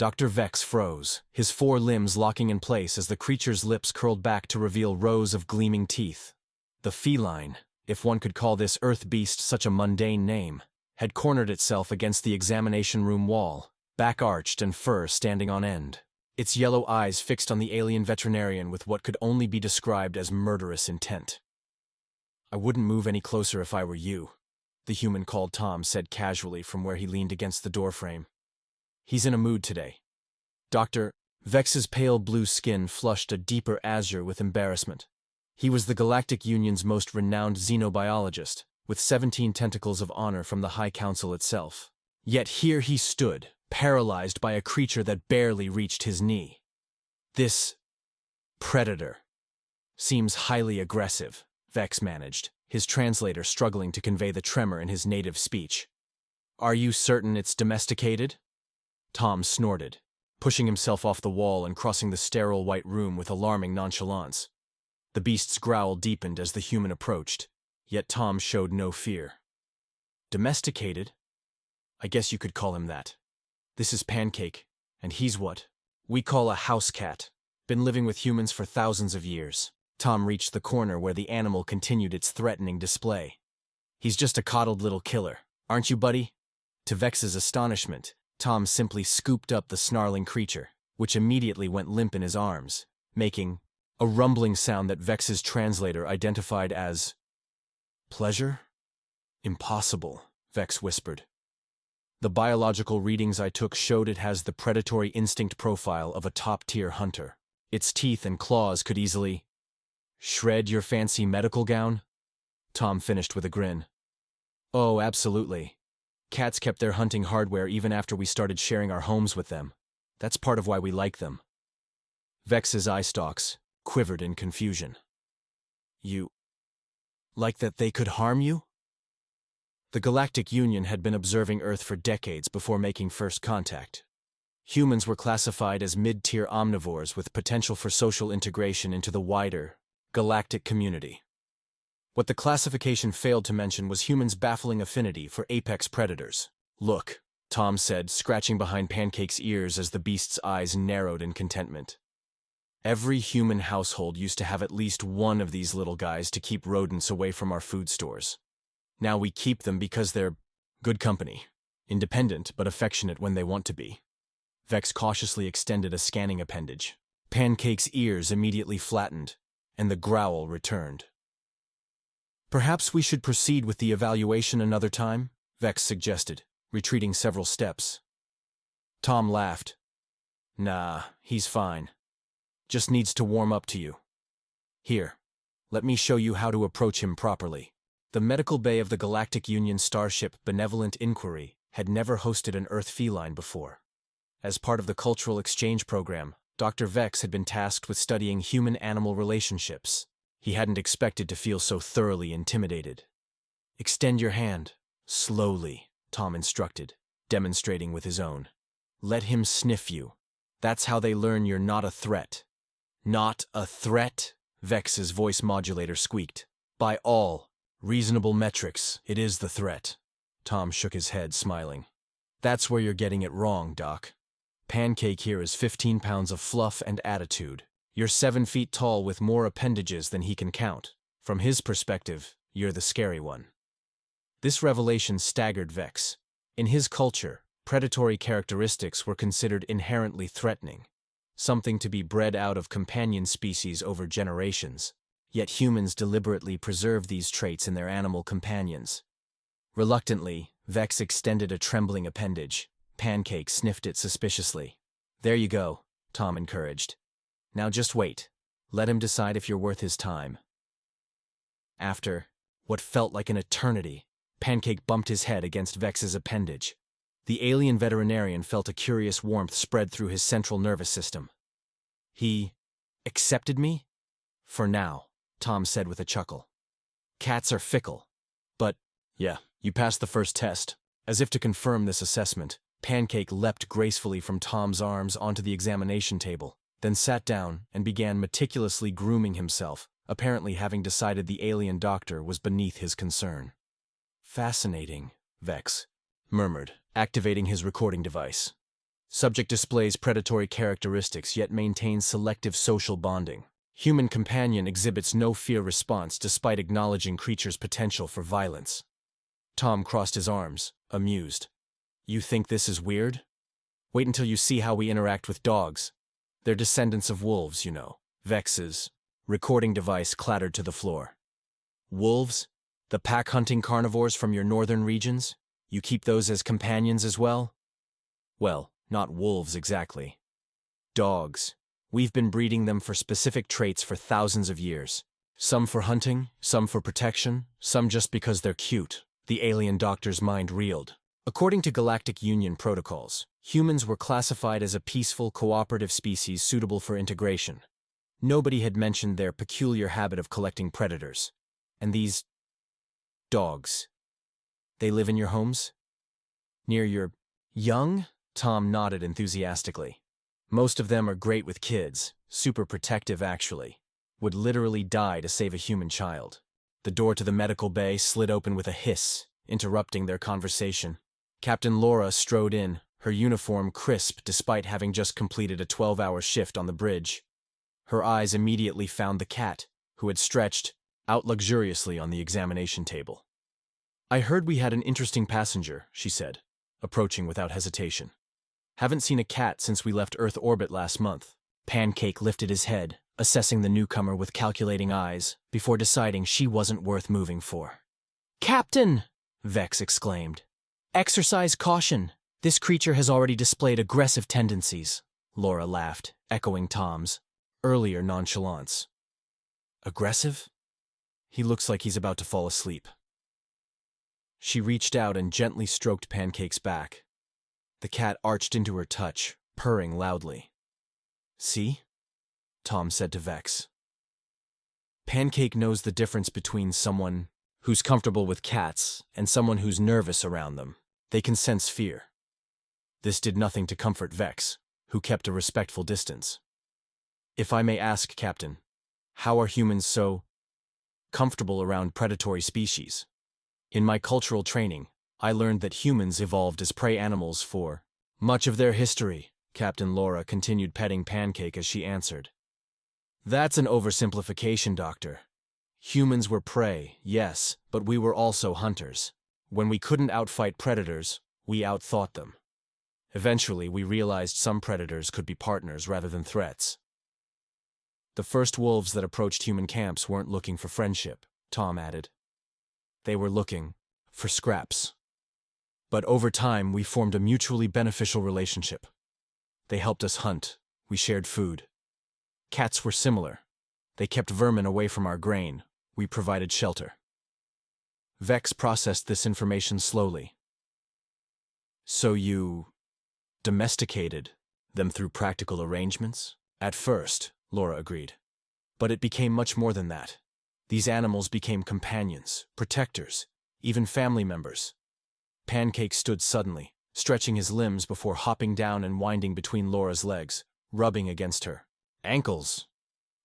Dr. Vex froze, his four limbs locking in place as the creature's lips curled back to reveal rows of gleaming teeth. The feline, if one could call this earth beast such a mundane name, had cornered itself against the examination room wall, back arched and fur standing on end, its yellow eyes fixed on the alien veterinarian with what could only be described as murderous intent. "I wouldn't move any closer if I were you," the human called Tom said casually from where he leaned against the doorframe. "He's in a mood today." Dr. Vex's pale blue skin flushed a deeper azure with embarrassment. He was the Galactic Union's most renowned xenobiologist, with 17 tentacles of honor from the High Council itself. Yet here he stood, paralyzed by a creature that barely reached his knee. "This predator seems highly aggressive," Vex managed, his translator struggling to convey the tremor in his native speech. "Are you certain it's domesticated?" Tom snorted, pushing himself off the wall and crossing the sterile white room with alarming nonchalance. The beast's growl deepened as the human approached, yet Tom showed no fear. "Domesticated? I guess you could call him that. This is Pancake, and he's what we call a house cat. Been living with humans for thousands of years." Tom reached the corner where the animal continued its threatening display. "He's just a coddled little killer, aren't you, buddy?" To Vex's astonishment, Tom simply scooped up the snarling creature, which immediately went limp in his arms, making a rumbling sound that Vex's translator identified as pleasure? "Impossible," Vex whispered. "The biological readings I took showed it has the predatory instinct profile of a top-tier hunter. Its teeth and claws could easily shred your fancy medical gown?" Tom finished with a grin. "Oh, absolutely. Cats kept their hunting hardware even after we started sharing our homes with them. That's part of why we like them." Vex's eye stalks quivered in confusion. "You like that they could harm you?" The Galactic Union had been observing Earth for decades before making first contact. Humans were classified as mid-tier omnivores with potential for social integration into the wider galactic community. What the classification failed to mention was humans' baffling affinity for apex predators. "Look," Tom said, scratching behind Pancake's ears as the beast's eyes narrowed in contentment. "Every human household used to have at least one of these little guys to keep rodents away from our food stores. Now we keep them because they're good company, independent but affectionate when they want to be." Vex cautiously extended a scanning appendage. Pancake's ears immediately flattened, and the growl returned. "Perhaps we should proceed with the evaluation another time," Vex suggested, retreating several steps. Tom laughed. "Nah, he's fine. Just needs to warm up to you. Here, let me show you how to approach him properly." The medical bay of the Galactic Union starship Benevolent Inquiry had never hosted an Earth feline before. As part of the cultural exchange program, Dr. Vex had been tasked with studying human-animal relationships. He hadn't expected to feel so thoroughly intimidated. "Extend your hand, slowly," Tom instructed, demonstrating with his own. "Let him sniff you. That's how they learn you're not a threat." "Not a threat?" Vex's voice modulator squeaked. "By all reasonable metrics, it is the threat." Tom shook his head, smiling. "That's where you're getting it wrong, Doc. Pancake here is 15 pounds of fluff and attitude. You're 7 feet tall with more appendages than he can count. From his perspective, you're the scary one." This revelation staggered Vex. In his culture, predatory characteristics were considered inherently threatening, something to be bred out of companion species over generations. Yet humans deliberately preserve these traits in their animal companions. Reluctantly, Vex extended a trembling appendage. Pancake sniffed it suspiciously. "There you go," Tom encouraged. "Now just wait. Let him decide if you're worth his time." After what felt like an eternity, Pancake bumped his head against Vex's appendage. The alien veterinarian felt a curious warmth spread through his central nervous system. "He accepted me? For now," Tom said with a chuckle. "Cats are fickle. But, yeah, you passed the first test." As if to confirm this assessment, Pancake leapt gracefully from Tom's arms onto the examination table, then sat down and began meticulously grooming himself, apparently having decided the alien doctor was beneath his concern. "Fascinating," Vex murmured, activating his recording device. Subject displays predatory characteristics yet maintains selective social bonding. Human companion exhibits no fear response despite acknowledging creature's potential for violence. Tom crossed his arms, amused. You think this is weird? Wait until you see how we interact with dogs. They're descendants of wolves, you know. Vex's recording device clattered to the floor. Wolves? The pack-hunting carnivores from your northern regions? You keep those as companions as well? Well, not wolves exactly. Dogs. We've been breeding them for specific traits for thousands of years. Some for hunting, some for protection, some just because they're cute. The alien doctor's mind reeled. According to Galactic Union protocols, humans were classified as a peaceful, cooperative species suitable for integration. Nobody had mentioned their peculiar habit of collecting predators. And these dogs. They live in your homes? Near your young? Tom nodded enthusiastically. Most of them are great with kids, super protective actually. Would literally die to save a human child. The door to the medical bay slid open with a hiss, interrupting their conversation. Captain Laura strode in, her uniform crisp despite having just completed a 12-hour shift on the bridge. Her eyes immediately found the cat, who had stretched out luxuriously on the examination table. I heard we had an interesting passenger, she said, approaching without hesitation. Haven't seen a cat since we left Earth orbit last month. Pancake lifted his head, assessing the newcomer with calculating eyes, before deciding she wasn't worth moving for. Captain! Vex exclaimed. Exercise caution. This creature has already displayed aggressive tendencies. Laura laughed, echoing Tom's earlier nonchalance. Aggressive? He looks like he's about to fall asleep. She reached out and gently stroked Pancake's back. The cat arched into her touch, purring loudly. See? Tom said to Vex. Pancake knows the difference between someone who's comfortable with cats and someone who's nervous around them. They can sense fear. This did nothing to comfort Vex, who kept a respectful distance. If I may ask, Captain, how are humans so comfortable around predatory species? In my cultural training, I learned that humans evolved as prey animals for much of their history. Captain Laura continued petting Pancake as she answered. That's an oversimplification, Doctor. Humans were prey, yes, but we were also hunters. When we couldn't outfight predators, we outthought them. Eventually, we realized some predators could be partners rather than threats. The first wolves that approached human camps weren't looking for friendship, Tom added. They were looking for scraps. But over time, we formed a mutually beneficial relationship. They helped us hunt. We shared food. Cats were similar. They kept vermin away from our grain. We provided shelter. Vex processed this information slowly. So you domesticated them through practical arrangements? At first, Laura agreed. But it became much more than that. These animals became companions, protectors, even family members. Pancake stood suddenly, stretching his limbs before hopping down and winding between Laura's legs, rubbing against her ankles.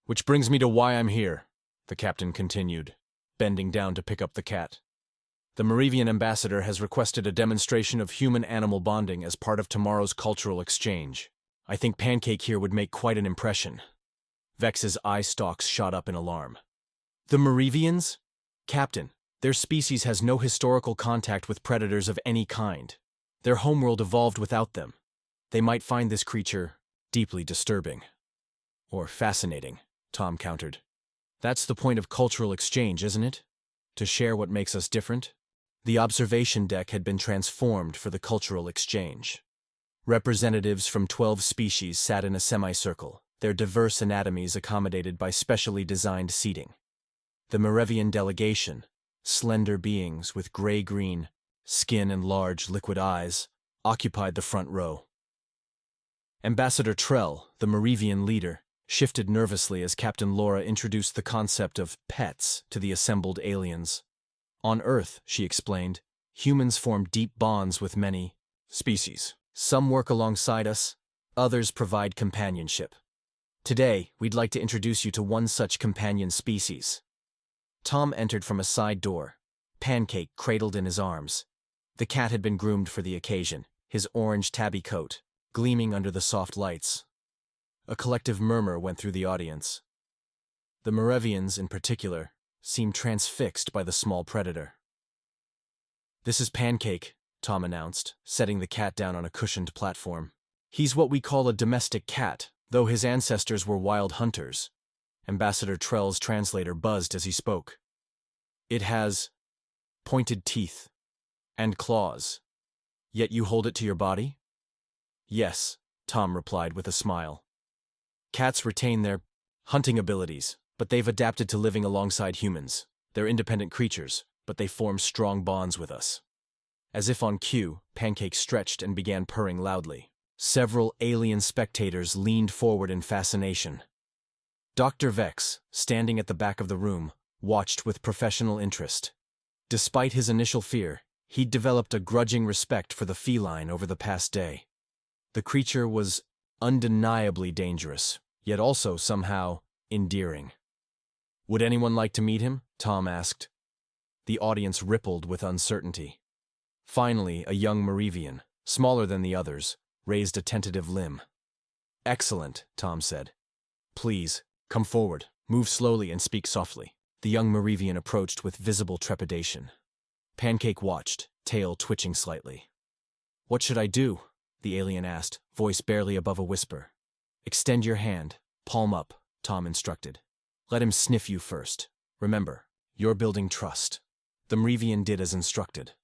Which brings me to why I'm here, the captain continued, bending down to pick up the cat. The Merivian ambassador has requested a demonstration of human-animal bonding as part of tomorrow's cultural exchange. I think Pancake here would make quite an impression. Vex's eye stalks shot up in alarm. The Merivians? Captain, their species has no historical contact with predators of any kind. Their homeworld evolved without them. They might find this creature deeply disturbing. Or fascinating, Tom countered. That's the point of cultural exchange, isn't it? To share what makes us different? The observation deck had been transformed for the cultural exchange. Representatives from 12 species sat in a semicircle, their diverse anatomies accommodated by specially designed seating. The Merivian delegation, slender beings with gray-green skin and large liquid eyes, occupied the front row. Ambassador Trell, the Merivian leader, shifted nervously as Captain Laura introduced the concept of pets to the assembled aliens. On Earth, she explained, humans form deep bonds with many species. Some work alongside us, others provide companionship. Today, we'd like to introduce you to one such companion species. Tom entered from a side door, Pancake cradled in his arms. The cat had been groomed for the occasion, his orange tabby coat, gleaming under the soft lights. A collective murmur went through the audience. The Moravians, in particular, seemed transfixed by the small predator. "This is Pancake," Tom announced, setting the cat down on a cushioned platform. "He's what we call a domestic cat, though his ancestors were wild hunters." Ambassador Trell's translator buzzed as he spoke. "It has pointed teeth and claws. Yet you hold it to your body?" "Yes," Tom replied with a smile. "Cats retain their hunting abilities, but they've adapted to living alongside humans. They're independent creatures, but they form strong bonds with us." As if on cue, Pancake stretched and began purring loudly. Several alien spectators leaned forward in fascination. Dr. Vex, standing at the back of the room, watched with professional interest. Despite his initial fear, he'd developed a grudging respect for the feline over the past day. The creature was undeniably dangerous, yet also somehow endearing. "Would anyone like to meet him?" Tom asked. The audience rippled with uncertainty. Finally, a young Moravian, smaller than the others, raised a tentative limb. "Excellent," Tom said. "Please, come forward, move slowly and speak softly." The young Moravian approached with visible trepidation. Pancake watched, tail twitching slightly. "What should I do?" the alien asked, voice barely above a whisper. "Extend your hand, palm up," Tom instructed. "Let him sniff you first. Remember, you're building trust." The Moravian did as instructed.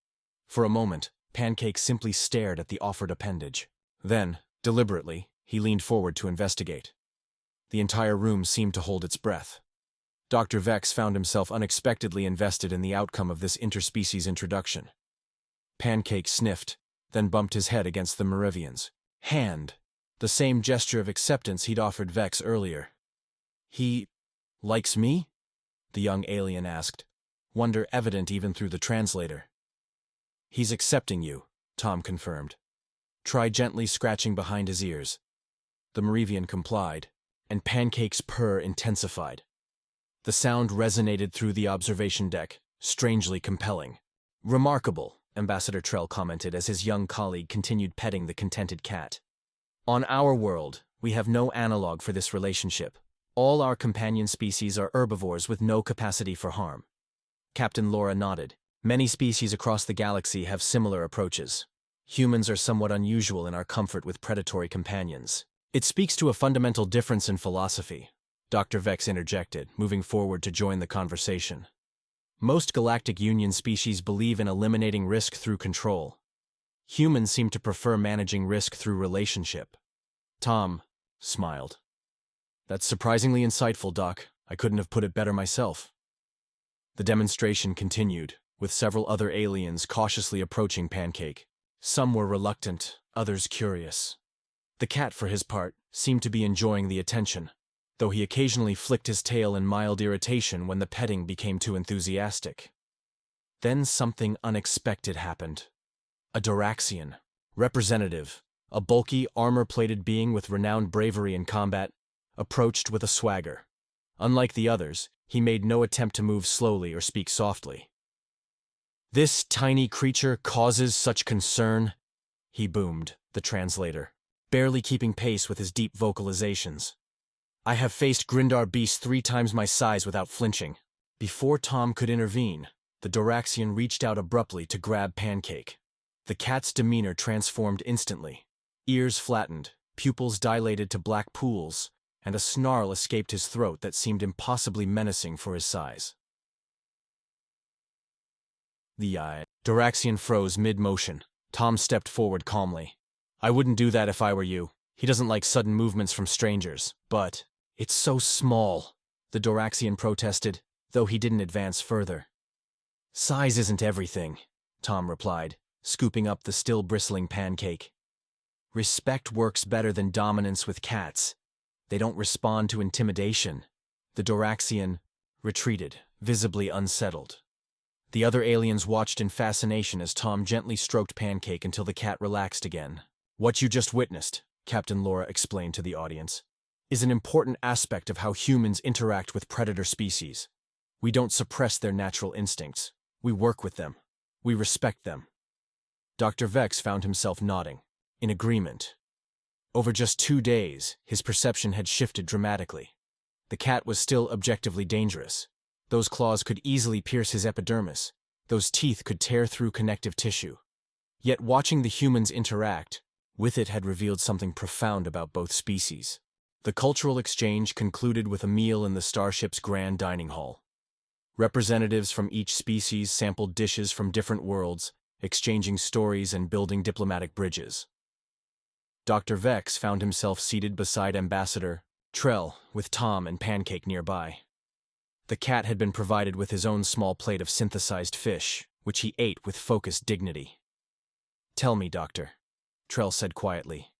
For a moment, Pancake simply stared at the offered appendage. Then, deliberately, he leaned forward to investigate. The entire room seemed to hold its breath. Dr. Vex found himself unexpectedly invested in the outcome of this interspecies introduction. Pancake sniffed, then bumped his head against the Moravian's hand, the same gesture of acceptance he'd offered Vex earlier. "He likes me?" the young alien asked, wonder evident even through the translator. "He's accepting you," Tom confirmed. "Try gently scratching behind his ears." The Moravian complied, and Pancake's purr intensified. The sound resonated through the observation deck, strangely compelling. "Remarkable," Ambassador Trell commented as his young colleague continued petting the contented cat. "On our world, we have no analog for this relationship. All our companion species are herbivores with no capacity for harm." Captain Laura nodded. "Many species across the galaxy have similar approaches. Humans are somewhat unusual in our comfort with predatory companions. It speaks to a fundamental difference in philosophy," Dr. Vex interjected, moving forward to join the conversation. "Most Galactic Union species believe in eliminating risk through control. Humans seem to prefer managing risk through relationship." Tom smiled. "That's surprisingly insightful, Doc. I couldn't have put it better myself." The demonstration continued, with several other aliens cautiously approaching Pancake. Some were reluctant, others curious. The cat, for his part, seemed to be enjoying the attention, though he occasionally flicked his tail in mild irritation when the petting became too enthusiastic. Then something unexpected happened. A Doraxian, representative, a bulky, armor-plated being with renowned bravery in combat, approached with a swagger. Unlike the others, he made no attempt to move slowly or speak softly. "This tiny creature causes such concern," he boomed, the translator, barely keeping pace with his deep vocalizations. "I have faced Grindar beasts 3 times my size without flinching." Before Tom could intervene, the Doraxian reached out abruptly to grab Pancake. The cat's demeanor transformed instantly. Ears flattened, pupils dilated to black pools, and a snarl escaped his throat that seemed impossibly menacing for his size. The Doraxian froze mid-motion. Tom stepped forward calmly. "I wouldn't do that if I were you. He doesn't like sudden movements from strangers, but it's so small," the Doraxian protested, though he didn't advance further. "Size isn't everything," Tom replied, scooping up the still bristling Pancake. "Respect works better than dominance with cats. They don't respond to intimidation." The Doraxian retreated, visibly unsettled. The other aliens watched in fascination as Tom gently stroked Pancake until the cat relaxed again. "What you just witnessed," Captain Laura explained to the audience, "is an important aspect of how humans interact with predator species. We don't suppress their natural instincts. We work with them. We respect them." Dr. Vex found himself nodding, in agreement. Over just 2 days, his perception had shifted dramatically. The cat was still objectively dangerous. Those claws could easily pierce his epidermis. Those teeth could tear through connective tissue. Yet watching the humans interact with it had revealed something profound about both species. The cultural exchange concluded with a meal in the starship's grand dining hall. Representatives from each species sampled dishes from different worlds, exchanging stories and building diplomatic bridges. Dr. Vex found himself seated beside Ambassador Trell, with Tom and Pancake nearby. The cat had been provided with his own small plate of synthesized fish, which he ate with focused dignity. "Tell me, Doctor," Trell said quietly.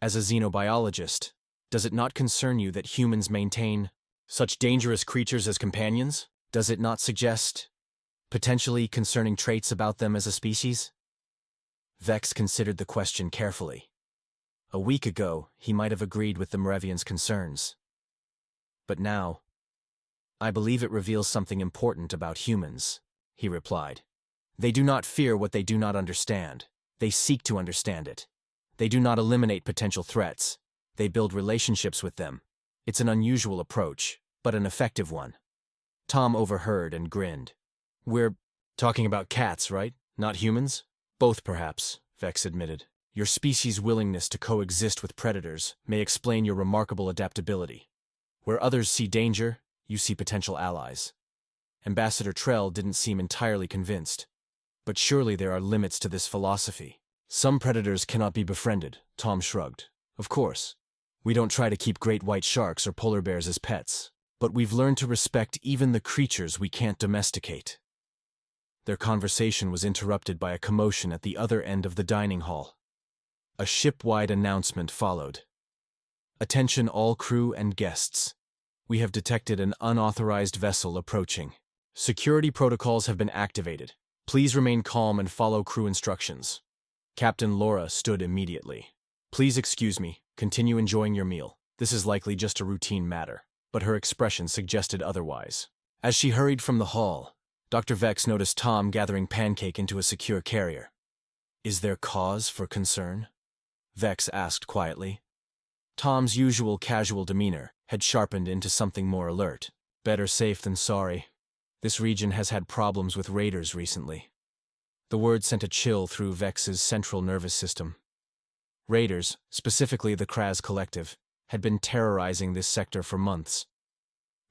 "As a xenobiologist, does it not concern you that humans maintain such dangerous creatures as companions? Does it not suggest potentially concerning traits about them as a species?" Vex considered the question carefully. A week ago, he might have agreed with the Moravian's concerns. But now, "I believe it reveals something important about humans," he replied. "They do not fear what they do not understand. They seek to understand it. They do not eliminate potential threats. They build relationships with them. It's an unusual approach, but an effective one." Tom overheard and grinned. "We're talking about cats, right? Not humans?" "Both, perhaps," Vex admitted. "Your species' willingness to coexist with predators may explain your remarkable adaptability. Where others see danger, you see potential allies." Ambassador Trell didn't seem entirely convinced. "But surely there are limits to this philosophy. Some predators cannot be befriended," Tom shrugged. "Of course. We don't try to keep great white sharks or polar bears as pets. But we've learned to respect even the creatures we can't domesticate." Their conversation was interrupted by a commotion at the other end of the dining hall. A ship-wide announcement followed. "Attention all crew and guests. We have detected an unauthorized vessel approaching. Security protocols have been activated. Please remain calm and follow crew instructions." Captain Laura stood immediately. "Please excuse me. Continue enjoying your meal. This is likely just a routine matter." But her expression suggested otherwise. As she hurried from the hall, Dr. Vex noticed Tom gathering Pancake into a secure carrier. "Is there cause for concern?" Vex asked quietly. Tom's usual casual demeanor had sharpened into something more alert. "Better safe than sorry. This region has had problems with raiders recently." The word sent a chill through Vex's central nervous system. Raiders, specifically the Kraz Collective, had been terrorizing this sector for months.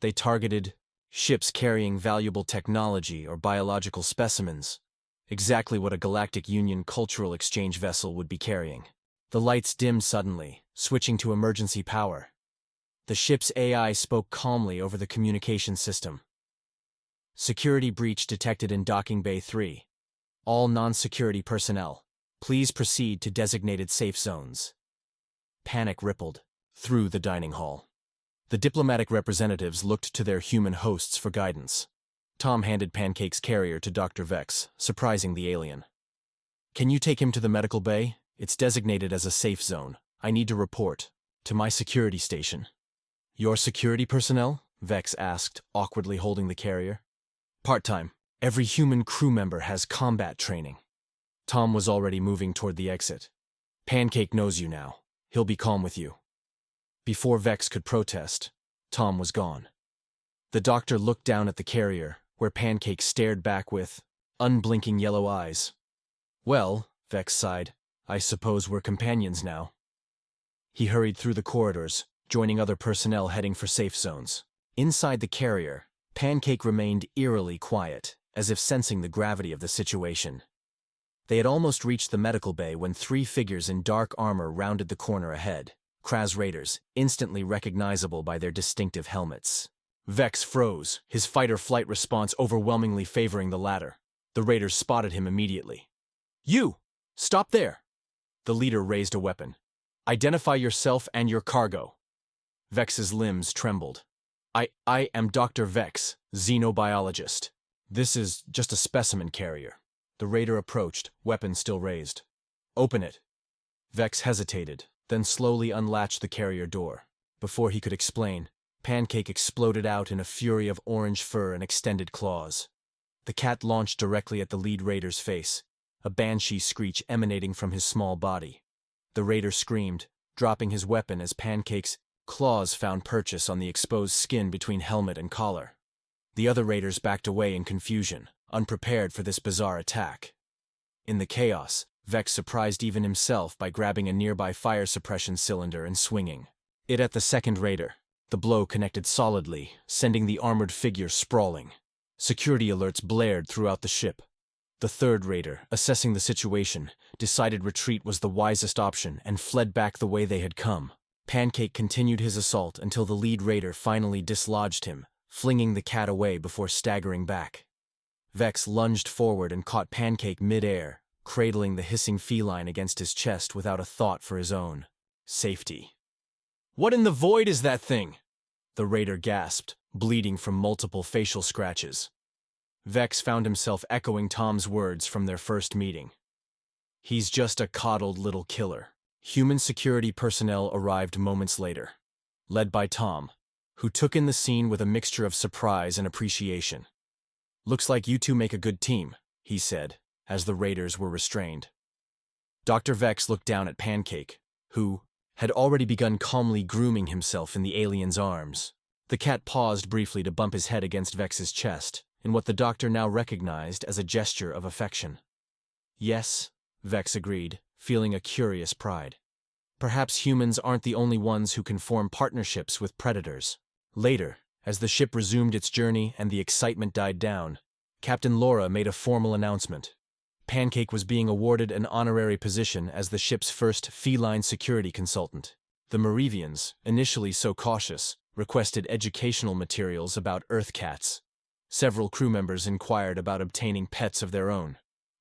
They targeted ships carrying valuable technology or biological specimens, exactly what a Galactic Union cultural exchange vessel would be carrying. The lights dimmed suddenly, switching to emergency power. The ship's AI spoke calmly over the communication system. "Security breach detected in Docking Bay 3. All non-security personnel, please proceed to designated safe zones." Panic rippled through the dining hall. The diplomatic representatives looked to their human hosts for guidance. Tom handed Pancake's carrier to Dr. Vex, surprising the alien. "Can you take him to the medical bay? It's designated as a safe zone. I need to report to my security station." "Your security personnel?" Vex asked, awkwardly holding the carrier. "Part-time. Every human crew member has combat training." Tom was already moving toward the exit. "Pancake knows you now. He'll be calm with you." Before Vex could protest, Tom was gone. The doctor looked down at the carrier, where Pancake stared back with unblinking yellow eyes. "Well," Vex sighed, "I suppose we're companions now." He hurried through the corridors, joining other personnel heading for safe zones. Inside the carrier, Pancake remained eerily quiet, as if sensing the gravity of the situation. They had almost reached the medical bay when 3 figures in dark armor rounded the corner ahead. Kraz raiders, instantly recognizable by their distinctive helmets. Vex froze, his fight-or-flight response overwhelmingly favoring the latter. The raiders spotted him immediately. "You! Stop there!" The leader raised a weapon. "Identify yourself and your cargo." Vex's limbs trembled. I am Dr. Vex, xenobiologist. This is just a specimen carrier." The raider approached, weapon still raised. "Open it." Vex hesitated, then slowly unlatched the carrier door. Before he could explain, Pancake exploded out in a fury of orange fur and extended claws. The cat launched directly at the lead raider's face, a banshee screech emanating from his small body. The raider screamed, dropping his weapon as Pancake's claws found purchase on the exposed skin between helmet and collar. The other raiders backed away in confusion, unprepared for this bizarre attack. In the chaos, Vex surprised even himself by grabbing a nearby fire suppression cylinder and swinging it at the second raider. The blow connected solidly, sending the armored figure sprawling. Security alerts blared throughout the ship. The third raider, assessing the situation, decided retreat was the wisest option and fled back the way they had come. Pancake continued his assault until the lead raider finally dislodged him, flinging the cat away before staggering back. Vex lunged forward and caught Pancake mid-air, cradling the hissing feline against his chest without a thought for his own safety. "What in the void is that thing?" the raider gasped, bleeding from multiple facial scratches. Vex found himself echoing Tom's words from their first meeting. "He's just a coddled little killer." Human security personnel arrived moments later, led by Tom, who took in the scene with a mixture of surprise and appreciation. "Looks like you two make a good team," he said, as the raiders were restrained. Dr. Vex looked down at Pancake, who had already begun calmly grooming himself in the alien's arms. The cat paused briefly to bump his head against Vex's chest, in what the doctor now recognized as a gesture of affection. "Yes," Vex agreed, feeling a curious pride. Perhaps humans aren't the only ones who can form partnerships with predators. Later, as the ship resumed its journey and the excitement died down, Captain Laura made a formal announcement. Pancake was being awarded an honorary position as the ship's first feline security consultant. The Merivians, initially so cautious, requested educational materials about Earth cats. Several crew members inquired about obtaining pets of their own,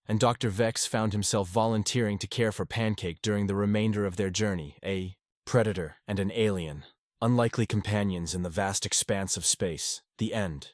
and Dr. Vex found himself volunteering to care for Pancake during the remainder of their journey, a predator and an alien, unlikely companions in the vast expanse of space. The end.